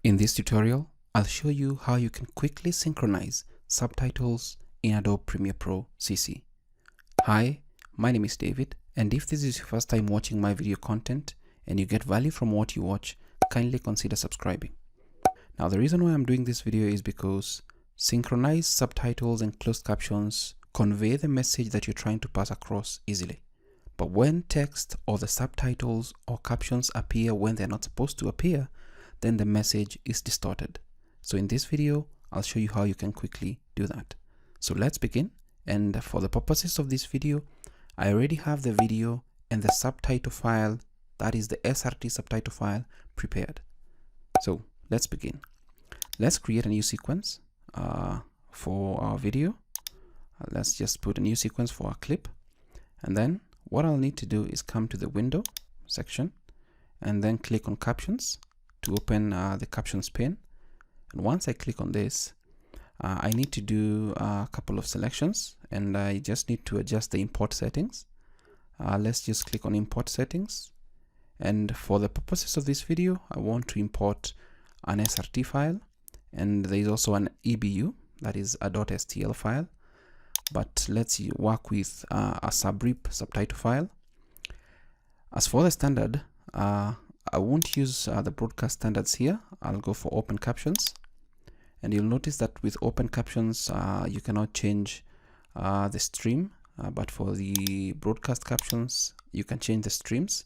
In this tutorial, I'll show you how you can quickly synchronize subtitles in Adobe Premiere Pro CC. Hi, my name is David, and if this is your first time watching my video content and you get value from what you watch, kindly consider subscribing. Now, the reason why I'm doing this video is because synchronized subtitles and closed captions convey the message that you're trying to pass across easily. But when text or the subtitles or captions appear when they're not supposed to appear, then the message is distorted. So in this video, I'll show you how you can quickly do that. So let's begin. And for the purposes of this video, I already have the video and the subtitle file, that is the SRT subtitle file, prepared. So let's begin. Let's create a new sequence for our video. Let's just put a new sequence for our clip. And then what I'll need to do is come to the window section and then click on captions to open the captions pane. And once I click on this, I need to do a couple of selections, and I just need to adjust the import settings. Let's just click on import settings. And for the purposes of this video, I want to import an SRT file, and there is also an EBU, that is a .stl file. But let's work with a subrip subtitle file. As for the standard, I won't use the broadcast standards here. I'll go for open captions, and you'll notice that with open captions you cannot change the stream, but for the broadcast captions you can change the streams.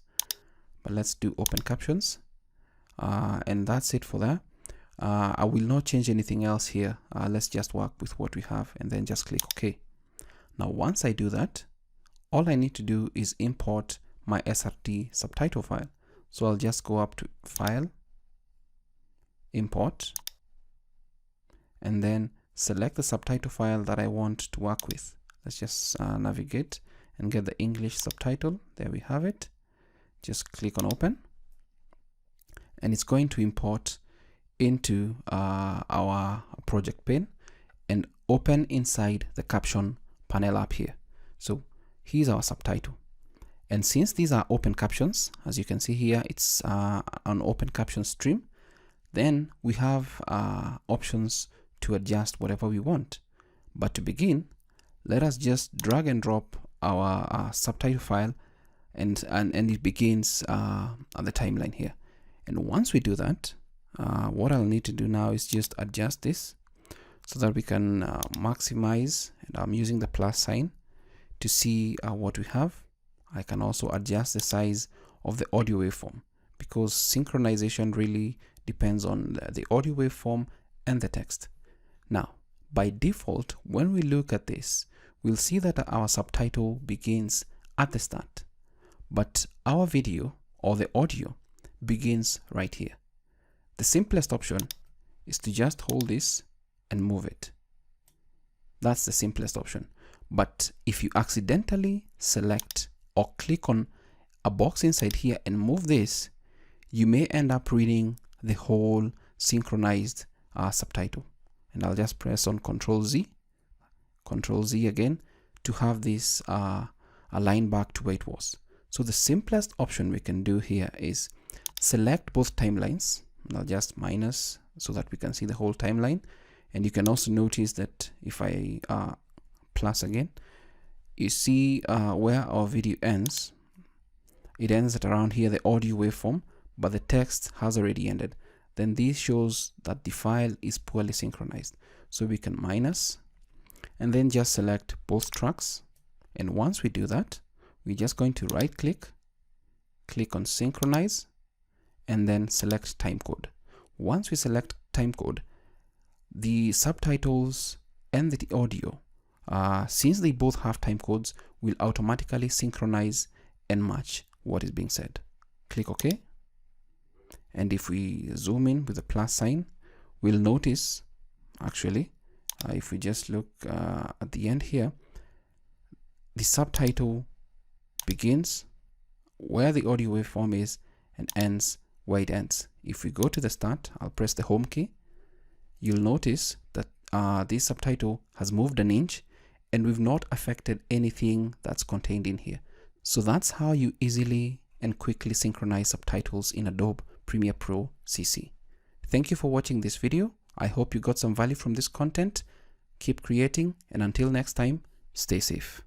But let's do open captions, and that's it for that. I will not change anything else here. Let's just work with what we have and then just click OK. Now once I do that, all I need to do is import my SRT subtitle file. So I'll just go up to File, Import, and then select the subtitle file that I want to work with. Let's just navigate and get the English subtitle. There we have it. Just click on Open, and it's going to import into our project pane and open inside the caption panel up here. So here's our subtitle. And since these are open captions, as you can see here, it's an open caption stream, then we have options to adjust whatever we want. But to begin, let us just drag and drop our subtitle file, and it begins at the timeline here. And once we do that, what I'll need to do now is just adjust this so that we can maximize, and I'm using the plus sign to see what we have. I can also adjust the size of the audio waveform, because synchronization really depends on the audio waveform and the text. Now, by default, when we look at this, we'll see that our subtitle begins at the start, but our video or the audio begins right here. The simplest option is to just hold this and move it. That's the simplest option. But if you accidentally select or click on a box inside here and move this, you may end up reading the whole synchronized subtitle. And I'll just press on Control Z again to have this aligned back to where it was. So the simplest option we can do here is select both timelines. And I'll just minus so that we can see the whole timeline. And you can also notice that if I plus again, you see where our video ends. It ends at around here, the audio waveform, but the text has already ended. Then this shows that the file is poorly synchronized. So we can minus and then just select both tracks. And once we do that, we're just going to right click, click on Synchronize, and then select timecode. Once we select timecode, the subtitles and the audio, since they both have time codes, will automatically synchronize and match what is being said. Click OK. And if we zoom in with the plus sign, we'll notice, actually, if we just look at the end here, the subtitle begins where the audio waveform is and ends where it ends. If we go to the start, I'll press the home key. You'll notice that this subtitle has moved an inch, and we've not affected anything that's contained in here. So that's how you easily and quickly synchronize subtitles in Adobe Premiere Pro CC. Thank you for watching this video. I hope you got some value from this content. Keep creating, and until next time, stay safe.